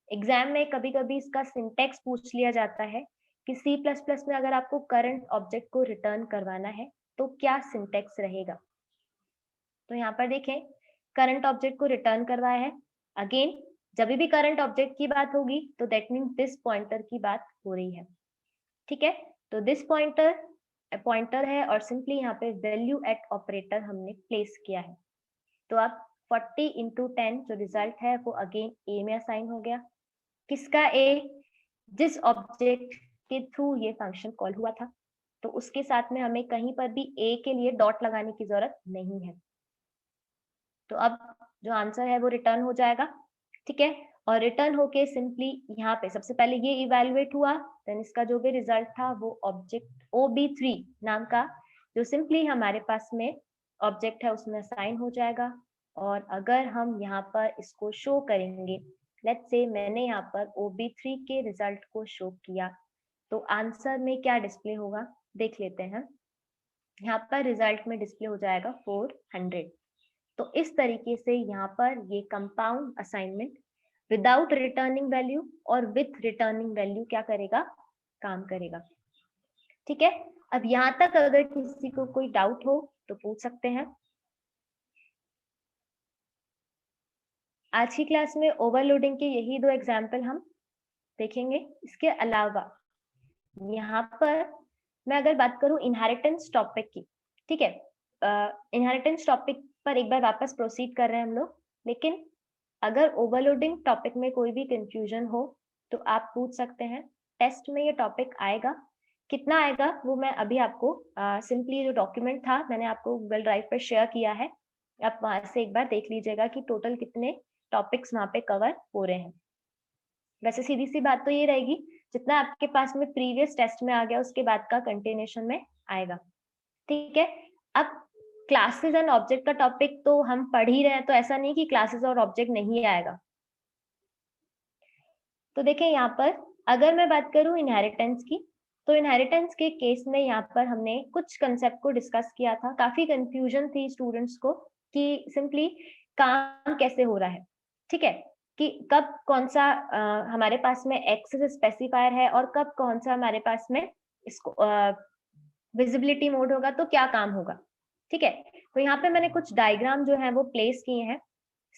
एग्जाम में कभी कभी इसका सिंटेक्स पूछ लिया जाता है कि C++ में अगर आपको करंट ऑब्जेक्ट को रिटर्न करवाना है तो क्या सिंटेक्स रहेगा। तो यहाँ पर देखें, करंट ऑब्जेक्ट को रिटर्न करवाया है, अगेन जब भी करंट ऑब्जेक्ट की बात होगी तो दैट मीन्स दिस पॉइंटर की बात हो रही है, ठीक है। तो दिस पॉइंटर है और सिंपली यहाँ पे वैल्यू एट ऑपरेटर हमने प्लेस किया है। तो अब 40 इंटू 10 जो रिजल्ट है वो अगेन A में असाइन हो गया। किसका A? जिस ऑब्जेक्ट के थ्रू ये फंक्शन कॉल हुआ था, तो उसके साथ में हमें कहीं पर भी A के लिए डॉट लगाने की जरूरत नहीं है। तो अब जो आंसर है वो रिटर्न हो जाएगा, ठीक है। और रिटर्न होके सिंपली यहाँ पे सबसे पहले ये इवैल्यूएट हुआ, देन इसका जो भी रिजल्ट था वो ऑब्जेक्ट OB3 नाम का जो सिंपली हमारे पास में ऑब्जेक्ट है उसमें असाइन हो जाएगा। और अगर हम यहाँ पर इसको शो करेंगे, लेट्स से मैंने यहाँ पर OB3 के रिजल्ट को शो किया, तो आंसर में क्या डिस्प्ले होगा देख लेते हैं। यहाँ पर रिजल्ट में डिस्प्ले हो जाएगा 400। तो इस तरीके से यहाँ पर ये compound assignment without returning value और विथ रिटर्निंग वैल्यू क्या करेगा? काम करेगा, ठीक है। अब यहाँ तक अगर किसी को कोई डाउट हो तो पूछ सकते हैं। आज की क्लास में ओवरलोडिंग के यही 2 एग्जाम्पल हम देखेंगे। इसके अलावा यहाँ पर मैं अगर बात करूं इनहेरिटेंस टॉपिक की, ठीक है, इनहेरिटेंस टॉपिक पर एक बार वापस प्रोसीड कर रहे हैं हम लोग, लेकिन अगर ओवरलोडिंग टॉपिक में कोई भी कंफ्यूजन हो तो आप पूछ सकते हैं। टेस्ट में ये टॉपिक आएगा, कितना आएगा वो मैं अभी आपको सिंपली जो डॉक्यूमेंट था मैंने आपको गूगल ड्राइव पर शेयर किया है, आप वहां से एक बार देख लीजिएगा कि टोटल कितने टॉपिक्स वहां पे कवर हो रहे हैं। वैसे सीधी सी बात तो ये रहेगी, जितना आपके पास में प्रीवियस टेस्ट में आ गया उसके बाद का कंटिन्यूएशन में आएगा। ठीक है, अब क्लासेस एंड ऑब्जेक्ट का टॉपिक तो हम पढ़ ही रहे हैं, तो ऐसा नहीं कि क्लासेस और ऑब्जेक्ट नहीं आएगा। तो देखें यहाँ पर अगर मैं बात करूं इनहेरिटेंस की, तो इनहेरिटेंस के केस में यहाँ पर हमने कुछ कंसेप्ट को डिस्कस किया था। काफी कंफ्यूजन थी स्टूडेंट्स को कि सिंपली काम कैसे हो रहा है, ठीक है, कि कब कौन सा हमारे पास में एक्सेस स्पेसिफायर है और कब कौन सा हमारे पास में इसको विजिबिलिटी मोड होगा, तो क्या काम होगा। ठीक है, तो यहाँ पे मैंने कुछ डायग्राम जो है वो प्लेस किए हैं।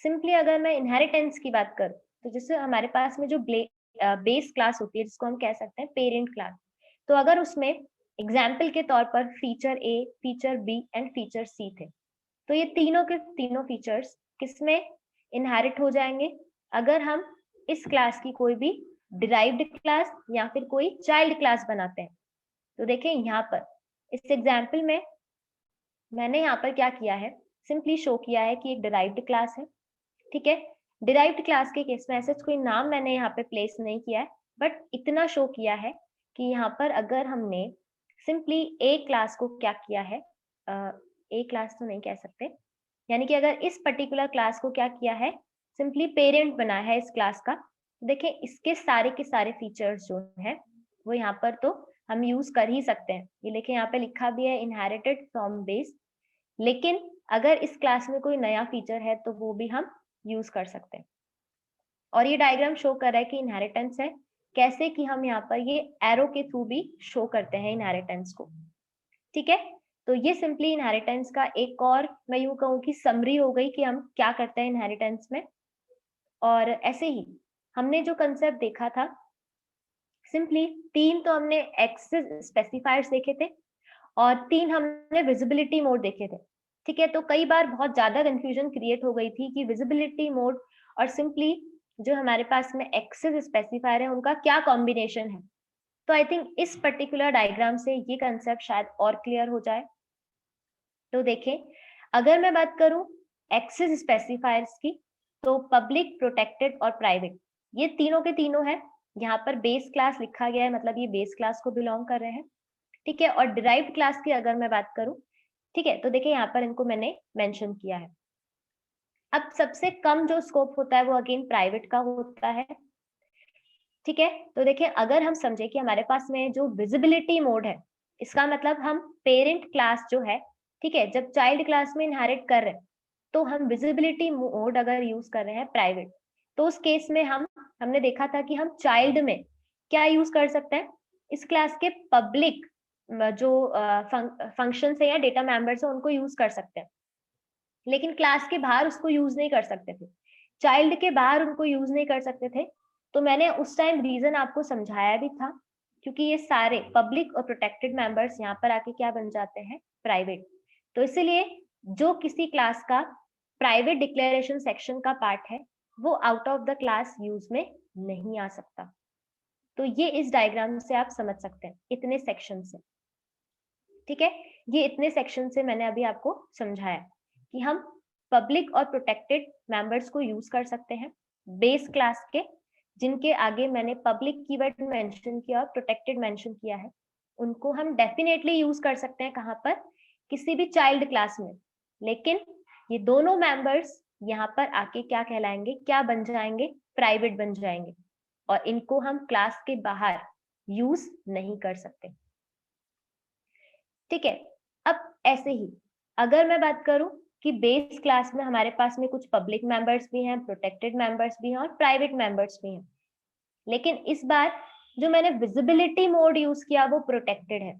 सिंपली अगर मैं इनहेरिटेंस की बात करूं, तो जैसे हमारे पास में जो बेस क्लास होती है जिसको हम कह सकते हैं पेरेंट क्लास, तो अगर उसमें एग्जाम्पल के तौर पर feature A, feature B and feature C थे, तो ये तीनों के तीनों फीचर्स किसमें इनहेरिट हो जाएंगे, अगर हम इस क्लास की कोई भी डिराइव्ड क्लास या फिर कोई चाइल्ड क्लास बनाते हैं। तो देखें यहाँ पर इस एग्जाम्पल में मैंने यहाँ पर क्या किया है, सिंपली शो किया है कि एक डिराइव्ड क्लास है। ठीक है, डिराइव्ड क्लास के केस में ऐसे कोई नाम मैंने यहाँ पे प्लेस नहीं किया है, बट इतना शो किया है कि यहाँ पर अगर हमने सिंपली ए क्लास को क्या किया है, ए क्लास तो नहीं कह सकते, यानी कि अगर इस पर्टिकुलर क्लास को क्या किया है, सिंपली पेरेंट बना है इस क्लास का, देखिए इसके सारे के सारे फीचर्स जो हैं वो यहाँ पर तो हम यूज कर ही सकते हैं। ये देखिए यहाँ पे लिखा भी है इनहेरिटेड फ्रॉम बेस, लेकिन अगर इस क्लास में कोई नया फीचर है तो वो भी हम यूज कर सकते हैं। और ये डायग्राम शो कर रहा है कि इनहेरिटेंस है कैसे, कि हम यहाँ पर ये एरो के थ्रू भी शो करते हैं इनहेरिटेंस को। ठीक है, तो ये सिंपली इनहेरिटेंस का एक और मैं यूं कहूँ कि समरी हो गई कि हम क्या करते हैं इनहेरिटेंस में। और ऐसे ही हमने जो कंसेप्ट देखा था, सिंपली तीन तो हमने एक्सेस स्पेसिफायर्स देखे थे और तीन हमने विजिबिलिटी मोड देखे थे। ठीक है, तो कई बार बहुत ज्यादा कंफ्यूजन क्रिएट हो गई थी कि विजिबिलिटी मोड और सिंपली जो हमारे पास में एक्सेस स्पेसिफायर है उनका क्या कॉम्बिनेशन है। तो आई थिंक इस पर्टिकुलर डायग्राम से ये कंसेप्ट शायद और क्लियर हो जाए। तो देखें, अगर मैं बात करूं एक्सेस स्पेसिफायर्स की, तो पब्लिक, प्रोटेक्टेड और प्राइवेट, ये तीनों के तीनों है। यहाँ पर बेस क्लास लिखा गया है, मतलब ये बेस क्लास को बिलोंग कर रहे हैं। ठीक है, और डिराइव्ड क्लास की अगर मैं बात करूं, ठीक है, तो देखिए यहाँ पर इनको मैंने मेंशन किया है। अब सबसे कम जो स्कोप होता है वो अगेन प्राइवेट का होता है। ठीक है, तो देखिए अगर हम समझे कि हमारे पास में जो विजिबिलिटी मोड है, इसका मतलब हम पेरेंट क्लास जो है, ठीक है, जब चाइल्ड क्लास में इनहेरिट कर रहे हैं, तो हम विजिबिलिटी मोड अगर यूज कर रहे हैं प्राइवेट, तो उस केस में हमने देखा था कि हम चाइल्ड में क्या यूज कर सकते हैं, इस क्लास के पब्लिक जो फंक्शन है या डेटा मेंबर्स है उनको यूज कर सकते हैं, लेकिन क्लास के बाहर उसको यूज नहीं कर सकते थे, चाइल्ड के बाहर उनको यूज नहीं कर सकते थे। तो मैंने उस टाइम रीजन आपको समझाया भी था, क्योंकि ये सारे पब्लिक और प्रोटेक्टेड मेंबर्स यहाँ पर आके क्या बन जाते हैं, प्राइवेट। तो इसीलिए जो किसी क्लास का प्राइवेट डिक्लेरेशन सेक्शन का पार्ट है वो out of the class use में नहीं आ सकता। तो ये इस डायग्राम से आप समझ सकते हैं, इतने सेक्शन से। ठीक है, ये इतने सेक्शन से मैंने अभी आपको समझाया कि हम पब्लिक और प्रोटेक्टेड मेंबर्स को यूज कर सकते हैं बेस क्लास के, जिनके आगे मैंने पब्लिक कीवर्ड मेंशन किया और प्रोटेक्टेड मेंशन किया है, उनको हम डेफिनेटली यूज कर सकते हैं कहाँ पर, किसी भी चाइल्ड क्लास में। लेकिन ये दोनों मेंबर्स यहाँ पर आके क्या कहलाएंगे, क्या बन जाएंगे, प्राइवेट बन जाएंगे, और इनको हम क्लास के बाहर यूज नहीं कर सकते। ठीक है, अब ऐसे ही अगर मैं बात करूं कि बेस क्लास में हमारे पास में कुछ पब्लिक मेंबर्स भी हैं, प्रोटेक्टेड मेंबर्स भी हैं और प्राइवेट मेंबर्स भी हैं, लेकिन इस बार जो मैंने विजिबिलिटी मोड यूज किया वो प्रोटेक्टेड है।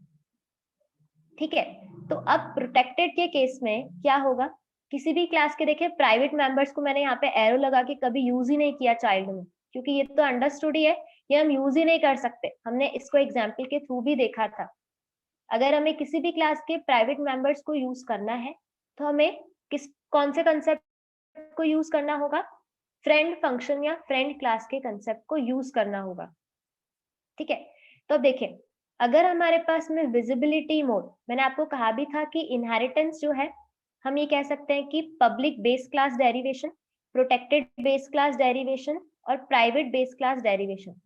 ठीक है, तो अब प्रोटेक्टेड के केस में क्या होगा, किसी भी क्लास के देखिए प्राइवेट मेंबर्स को मैंने यहाँ पे एरो लगा के कभी यूज ही नहीं किया चाइल्ड में, क्योंकि ये तो अंडरस्टूड ही है, ये हम यूज ही नहीं कर सकते। हमने इसको एग्जाम्पल के थ्रू भी देखा था। अगर हमें किसी भी क्लास के प्राइवेट मेंबर्स को यूज करना है तो हमें कौन से कंसेप्ट को यूज करना होगा, फ्रेंड फंक्शन या फ्रेंड क्लास के कंसेप्ट को यूज करना होगा। ठीक है, तो अब देखें अगर हमारे पास में विजिबिलिटी मोड, मैंने आपको कहा भी था कि इनहेरिटेंस जो है, हम ये कह सकते हैं कि public base class derivation, protected base class derivation और प्राइवेट बेस क्लास डेरिवेशन।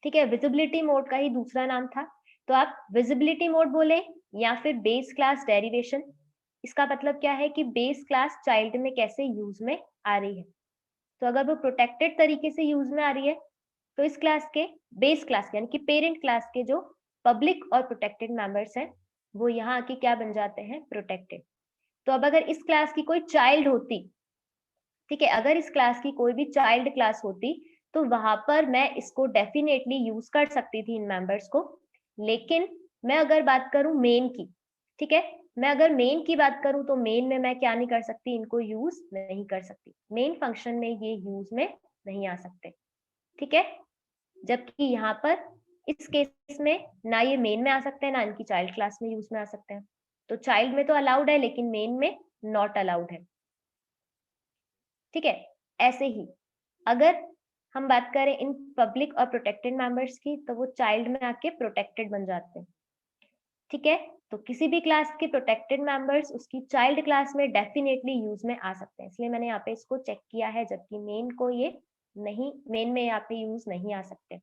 ठीक है, विजिबिलिटी मोड का ही दूसरा नाम था। तो आप विजिबिलिटी मोड बोले या फिर बेस क्लास डेरिवेशन, इसका मतलब क्या है कि बेस क्लास चाइल्ड में कैसे यूज में आ रही है। तो अगर वो प्रोटेक्टेड तरीके से यूज में आ रही है तो इस क्लास के बेस क्लास यानी कि पेरेंट क्लास के जो पब्लिक और प्रोटेक्टेड मेंबर्स हैं वो यहाँ आके क्या बन जाते हैं, प्रोटेक्टेड। तो अब अगर इस क्लास की कोई चाइल्ड होती, ठीक है, अगर इस क्लास की कोई भी चाइल्ड क्लास होती तो वहां पर मैं इसको डेफिनेटली यूज कर सकती थी इन मेंबर्स को। लेकिन मैं अगर बात करूं मेन की, ठीक है, मैं अगर मेन की बात करूं तो मेन में मैं क्या नहीं कर सकती, इनको यूज नहीं कर सकती, मेन फंक्शन में ये यूज में नहीं आ सकते। ठीक है, जबकि यहाँ पर इस केस में ना ये मेन में आ सकते हैं ना इनकी चाइल्ड क्लास में यूज में आ सकते हैं। तो चाइल्ड में तो अलाउड है लेकिन मेन में नॉट अलाउड है। ठीक है, ऐसे ही अगर हम बात करें इन पब्लिक और प्रोटेक्टेड मेंबर्स की तो वो चाइल्ड में आके प्रोटेक्टेड बन जाते हैं। ठीक है, तो किसी भी क्लास के प्रोटेक्टेड मेंबर्स उसकी चाइल्ड क्लास में डेफिनेटली यूज में आ सकते हैं, इसलिए मैंने यहाँ पे इसको चेक किया है, जबकि मेन को ये नहीं, मेन में यहाँ पे यूज नहीं आ सकते।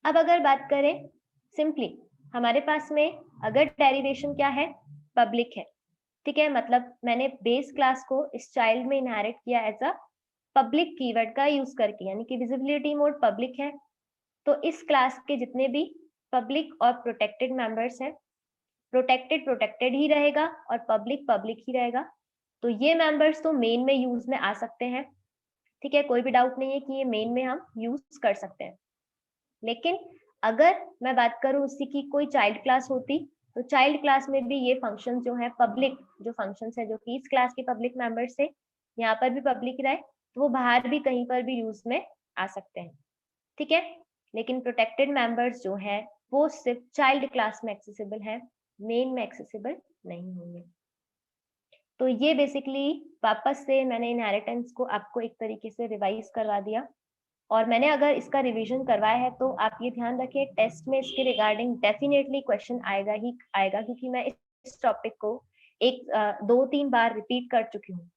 अब अगर बात करें सिंपली, हमारे पास में अगर डेरिवेशन क्या है, पब्लिक है, ठीक है, मतलब मैंने बेस क्लास को इस चाइल्ड में इनहेरिट किया एज अ पब्लिक कीवर्ड का यूज करके, यानी कि विजिबिलिटी मोड पब्लिक है तो इस क्लास के जितने भी पब्लिक और प्रोटेक्टेड मेंबर्स हैं, प्रोटेक्टेड प्रोटेक्टेड ही रहेगा और पब्लिक पब्लिक ही रहेगा। तो ये मेंबर्स तो मेन में यूज में आ सकते हैं। ठीक है, कोई भी डाउट नहीं है कि ये मेन में हम यूज कर सकते हैं। लेकिन अगर मैं बात करूं उसी की कोई चाइल्ड क्लास होती तो चाइल्ड क्लास में भी ये फंक्शन जो है पब्लिक, जो फंक्शंस है जो कि इस क्लास के पब्लिक मेंबर्स से यहाँ पर भी पब्लिक रहे तो वो बाहर भी कहीं पर भी यूज में आ सकते हैं। ठीक है, लेकिन प्रोटेक्टेड मेंबर्स जो है वो सिर्फ चाइल्ड क्लास में एक्सेसिबल है, मेन में एक्सेसिबल नहीं होंगे। तो ये बेसिकली वापस से मैंने इनहेरिटेंस को आपको एक तरीके से रिवाइज करवा दिया, और मैंने अगर इसका रिवीजन करवाया है तो आप ये ध्यान रखिए टेस्ट में इसके रिगार्डिंग डेफिनेटली क्वेश्चन आएगा ही आएगा, क्योंकि मैं इस टॉपिक को एक 2-3 बार रिपीट कर चुकी हूँ।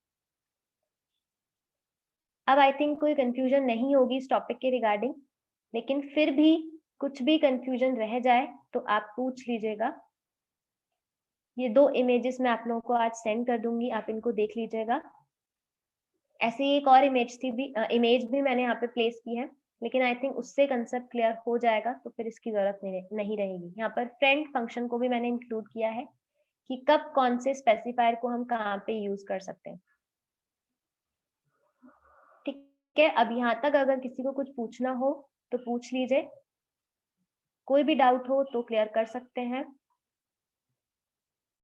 अब आई थिंक कोई कंफ्यूजन नहीं होगी इस टॉपिक के रिगार्डिंग, लेकिन फिर भी कुछ भी कंफ्यूजन रह जाए तो आप पूछ लीजिएगा। ये 2 इमेजेस मैं आप लोगों को आज सेंड कर दूंगी, आप इनको देख लीजिएगा। ऐसे ही एक और इमेज भी मैंने यहाँ पे प्लेस की है, लेकिन आई थिंक उससे कंसेप्ट क्लियर हो जाएगा तो फिर इसकी जरूरत नहीं रहेगी। यहाँ पर फ्रेंड फंक्शन को भी मैंने इंक्लूड किया है कि कब कौन से स्पेसिफायर को हम कहाँ पे यूज कर सकते हैं। ठीक है, अब यहाँ तक अगर किसी को कुछ पूछना हो तो पूछ लीजिए, कोई भी डाउट हो तो क्लियर कर सकते हैं।